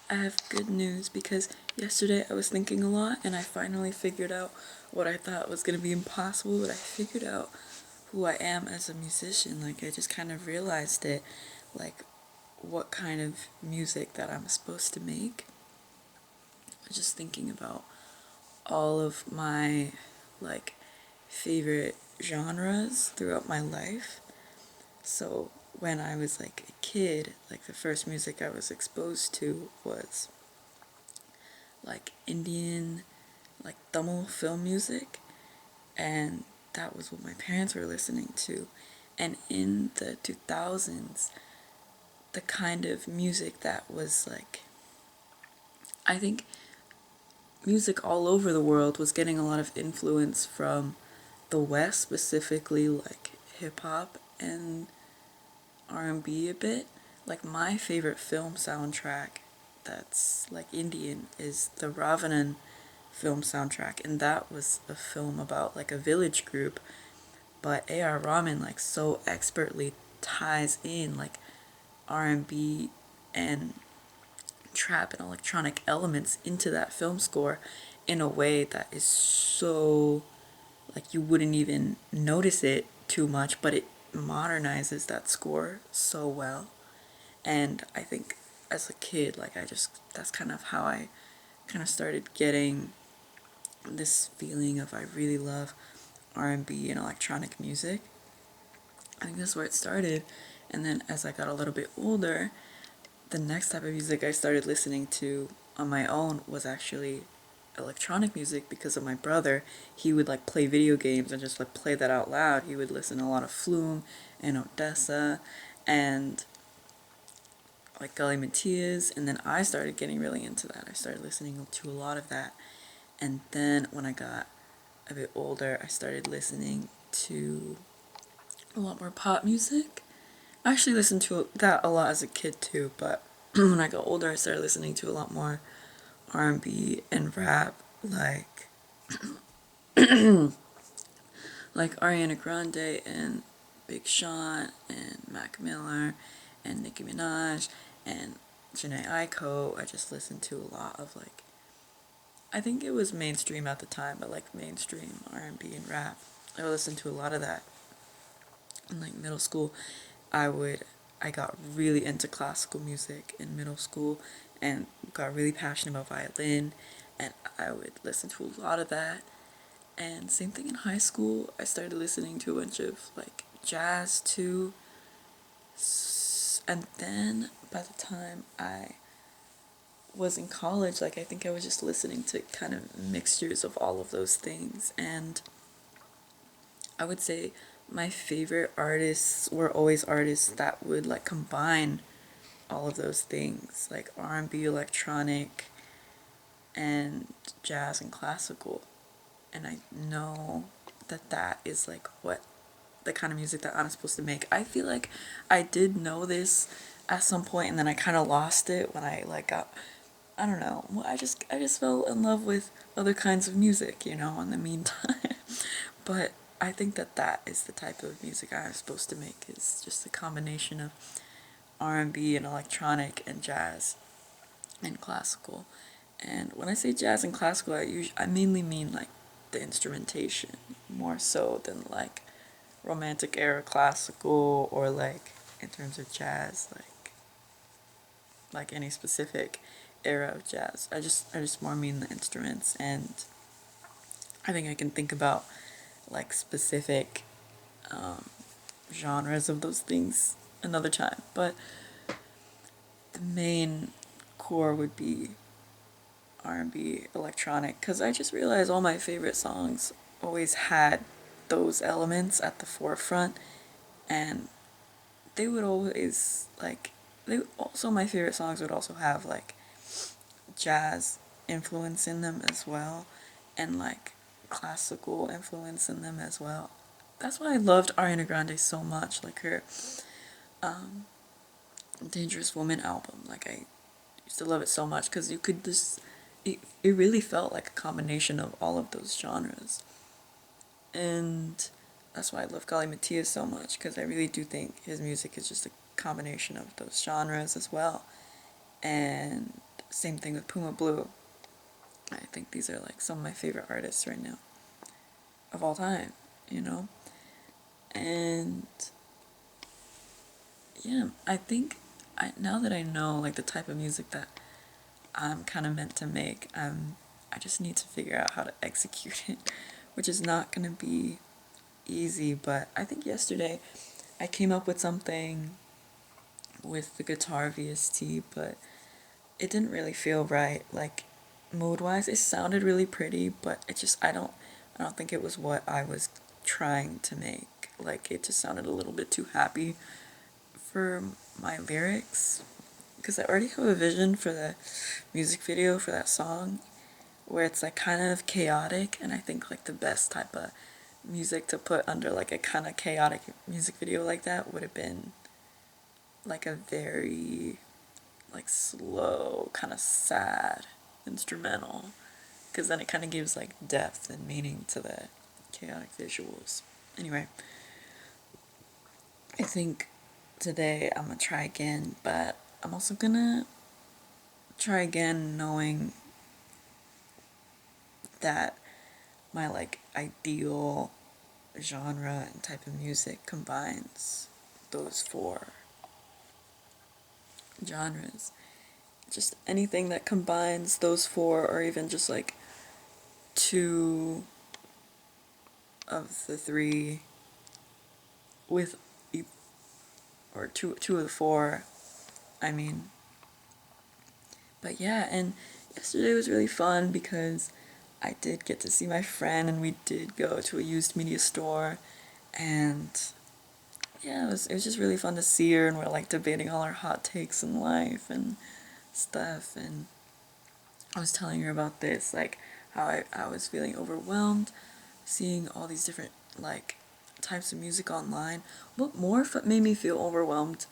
I have good news because yesterday I was thinking a lot and I finally figured out what I thought was going to be impossible, but I figured out who I am as a musician. Like, I just kind of realized it, like, what kind of music that I'm supposed to make. I was just thinking about all of my, like, favorite genres throughout my life. So, when I was like a kid, like the first music I was exposed to was like Indian, like Tamil film music, and that was what my parents were listening to. And in the 2000s, the kind of music that was like, I think music all over the world was getting a lot of influence from the West, specifically like hip hop and R&B a bit. Like my favorite film soundtrack that's like Indian is the Ravanan film soundtrack, and that was a film about like a village group, but A.R. Rahman like so expertly ties in like R&B and trap and electronic elements into that film score in a way that is so like you wouldn't even notice it too much, but it modernizes that score so well. And I think as a kid, like I just that's kind of how I kind of started getting this feeling of I really love R&B and electronic music. I think that's where it started. And then as I got a little bit older, the next type of music I started listening to on my own was actually electronic music because of my brother. He would like play video games and just like play that out loud. He would listen to a lot of Flume and Odessa and like Gully Matias, and then I started getting really into that. I started listening to a lot of that. And then when I got a bit older, I started listening to a lot more pop music. I actually listened to that a lot as a kid too, but when I got older, I started listening to a lot more R&B and rap, like Ariana Grande and Big Sean and Mac Miller and Nicki Minaj and Janae Aiko. I just listened to a lot of like I think it was mainstream at the time, but like mainstream R&B and rap. I listened to a lot of that in like middle school. I would I got really into classical music in middle school and got really passionate about violin, and I would listen to a lot of that. And same thing in high school, I started listening to a bunch of like jazz too. And then by the time I was in college, like I think I was just listening to kind of mixtures of all of those things. And I would say my favorite artists were always artists that would like combine all of those things, like R&B, electronic, and jazz and classical. And I know that that is like what the kind of music that I'm supposed to make. I feel like I did know this at some point and then I kind of lost it when I like got I don't know. Well, I just fell in love with other kinds of music, in the meantime. But I think that that is the type of music I'm supposed to make is just a combination of R&B and electronic and jazz and classical. And when I say jazz and classical, I mainly mean like the instrumentation more so than like romantic era classical or like in terms of jazz like any specific era of jazz. I just more mean the instruments, and I think I can think about like specific um, genres of those things another time. But the main core would be R&B, electronic, because I just realized all my favorite songs always had those elements at the forefront, and they would always like they also my favorite songs would also have like jazz influence in them as well, and like classical influence in them as well. That's why I loved Ariana Grande so much, like her um, Dangerous Woman album. Like I used to love it so much because you could just it really felt like a combination of all of those genres, and that's why I love Gali Matias so much because I really do think his music is just a combination of those genres as well. And Same thing with Puma Blue. I think these are like some of my favorite artists right now of all time, you know? And yeah, I think now that I know like the type of music that I'm kind of meant to make, I just need to figure out how to execute it, which is not going to be easy, but I think yesterday I came up with something with the guitar VST, but it didn't really feel right. Like mood wise, it sounded really pretty, but I don't think it was what I was trying to make. Like it just sounded a little bit too happy for my lyrics. Because I already have a vision for the music video for that song where it's like kind of chaotic, and I think like the best type of music to put under like a kind of chaotic music video like that would have been like a very like slow, kind of sad instrumental, because then it kind of gives like depth and meaning to the chaotic visuals. Anyway, I think today I'm gonna try again, but I'm also gonna try again knowing that my like ideal genre and type of music combines those four genres. Just anything that combines those four, or even just like two of the three with or two of the four, I mean. But yeah, and yesterday was really fun because I did get to see my friend, and we did go to a used media store, and yeah, it was just really fun to see her, and we're like debating all our hot takes in life and stuff. And I was telling her about this, like how I was feeling overwhelmed seeing all these different like types of music online. What more made me feel overwhelmed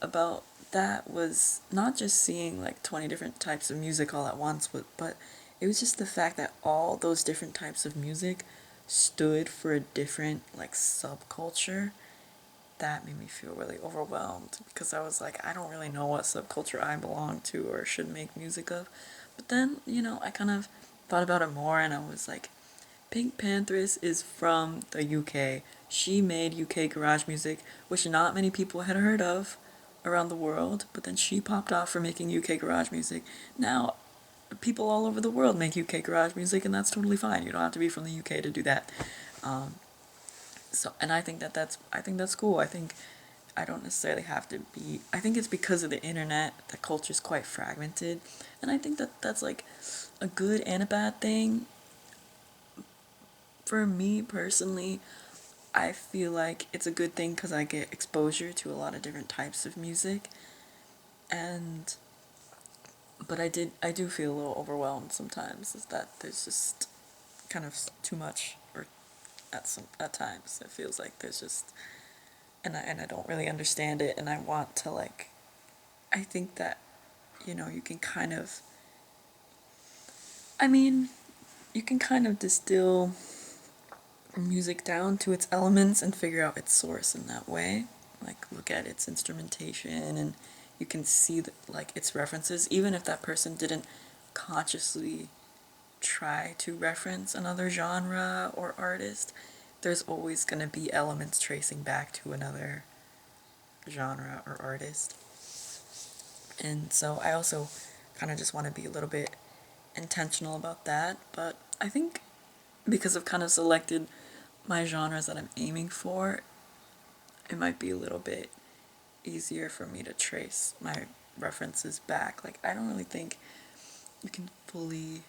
about that was not just seeing like 20 different types of music all at once, but it was just the fact that all those different types of music stood for a different like subculture. That made me feel really overwhelmed because I was like, I don't really know what subculture I belong to or should make music of. But then, I kind of thought about it more, and I was like, PinkPantheress is from the UK. She made UK garage music, which not many people had heard of around the world, but then she popped off for making UK garage music. Now, people all over the world make UK garage music, and that's totally fine. You don't have to be from the UK to do that. Um, and I think that's cool. I think I don't necessarily have to be. I think it's because of the internet that culture is quite fragmented, and I think that that's like a good and a bad thing. For me personally, I feel like it's a good thing because I get exposure to a lot of different types of music, and but I do feel a little overwhelmed sometimes. Is that there's just kind of too much, or at times it feels like there's just and I don't really understand it, and I want to like. I think that you can kind of. I mean, you can kind of distill music down to its elements and figure out its source in that way. Like look at its instrumentation, and you can see like its references, even if that person didn't consciously try to reference another genre or artist. There's always going to be elements tracing back to another genre or artist. And so I also kind of just want to be a little bit intentional about that. But I think because I've kind of selected my genres that I'm aiming for, it might be a little bit easier for me to trace my references back. Like, I don't really think you can fully.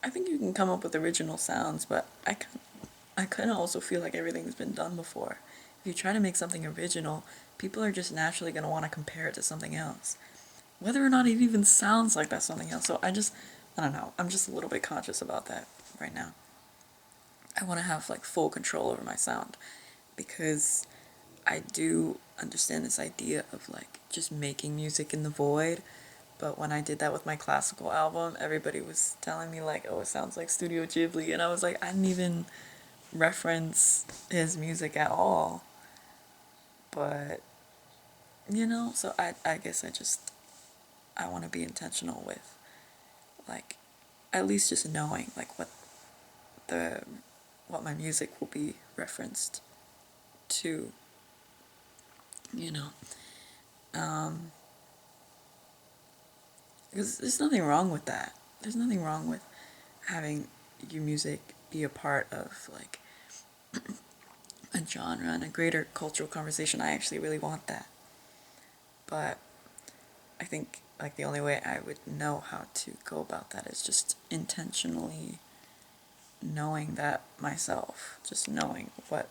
I think you can come up with original sounds, but I kind of also feel like everything's been done before. If you try to make something original, people are just naturally going to want to compare it to something else, whether or not it even sounds like that something else. So I don't know, I'm just a little bit conscious about that right now. I want to have like full control over my sound because I do understand this idea of like just making music in the void. But when I did that with my classical album, everybody was telling me like, "Oh, it sounds like Studio Ghibli," and I was like, I didn't even reference his music at all. But so I guess I want to be intentional with, like, at least just knowing, like, the what my music will be referenced to, you know. Because there's nothing wrong with that. There's nothing wrong with having your music be a part of, like, a genre and a greater cultural conversation. I actually really want that. But I think, like, the only way I would know how to go about that is just intentionally knowing that myself. Just knowing what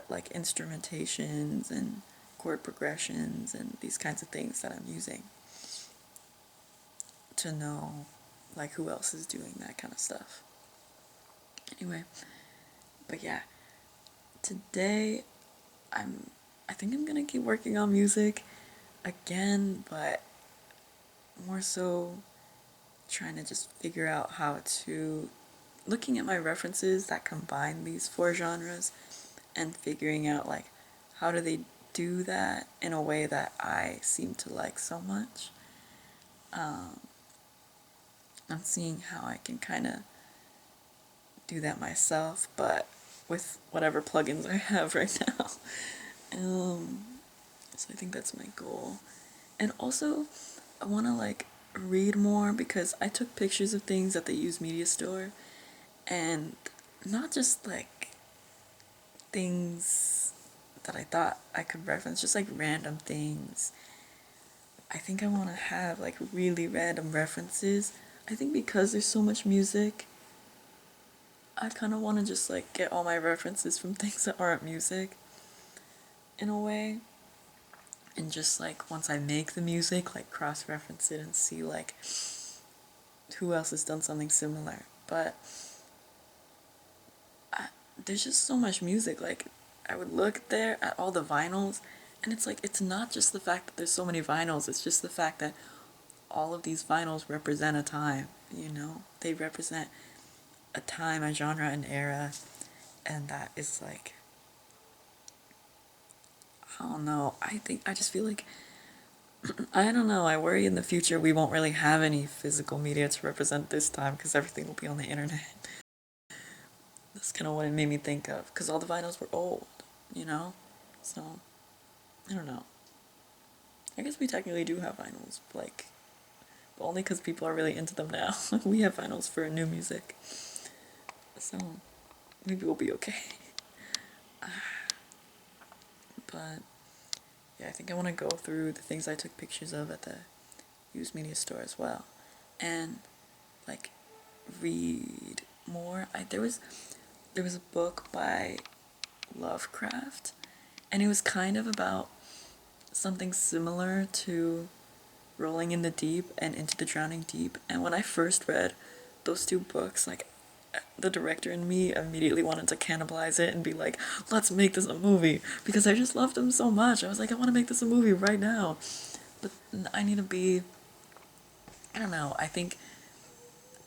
like instrumentations and chord progressions and these kinds of things that I'm using, to know like who else is doing that kind of stuff. Anyway, but yeah, today I think I'm gonna keep working on music again, but more so trying to just figure out how to, looking at my references that combine these four genres and figuring out like how do they do that in a way that I seem to like so much. I'm seeing how I can kind of do that myself, but with whatever plugins I have right now. So I think that's my goal. And also, I want to like read more because I took pictures of things at the used media store, and not just like things that I thought I could reference, just like random things. I think I want to have like really random references. I think because there's so much music, I kind of want to just like get all my references from things that aren't music in a way. And just like once I make the music, like cross reference it and see like who else has done something similar. But there's just so much music. Like I would look there at all the vinyls, and it's like it's not just the fact that there's so many vinyls, it's just the fact that all of these vinyls represent a time, you know? They represent a time, a genre, an era, and that is like, I don't know. I just feel like, I don't know, I worry in the future we won't really have any physical media to represent this time because everything will be on the internet. That's kind of what it made me think of, because all the vinyls were old, you know? So, I don't know. I guess we technically do have vinyls, like, but only because people are really into them now. We have vinyls for new music. So, maybe we'll be okay. But, yeah, I think I want to go through the things I took pictures of at the used media store as well. And, like, read more. There was a book by Lovecraft, and it was kind of about something similar to Rolling in the Deep and Into the Drowning Deep. And when I first read those two books, like the director and me immediately wanted to cannibalize it and be like, let's make this a movie, because I just loved them so much. I was like, I want to make this a movie right now. But I need to be, I don't know, I think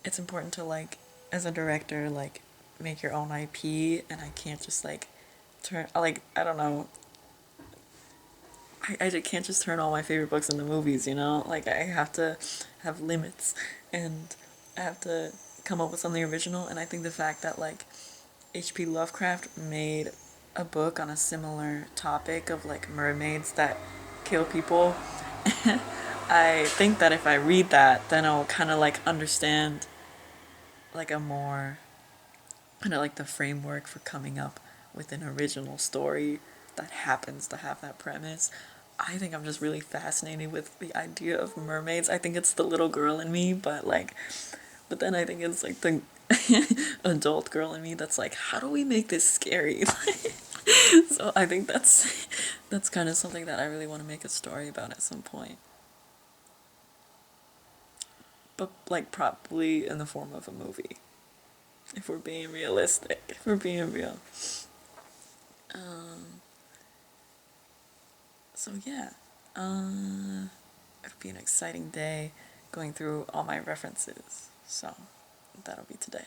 it's important to like, as a director, like make your own IP, and I can't just like I don't know, I can't just turn all my favorite books into movies, you know? Like, I have to have limits, and I have to come up with something original, and I think the fact that, like, H.P. Lovecraft made a book on a similar topic of, like, mermaids that kill people, I think that if I read that, then I'll kind of, like, understand, like, a more, kind of like the framework for coming up with an original story that happens to have that premise. I think I'm just really fascinated with the idea of mermaids. I think it's the little girl in me, but then I think it's like the adult girl in me that's like, how do we make this scary? So I think that's kind of something that I really want to make a story about at some point. But like probably in the form of a movie. If we're being realistic. If we're being real. So yeah. It'll be an exciting day going through all my references. So that'll be today.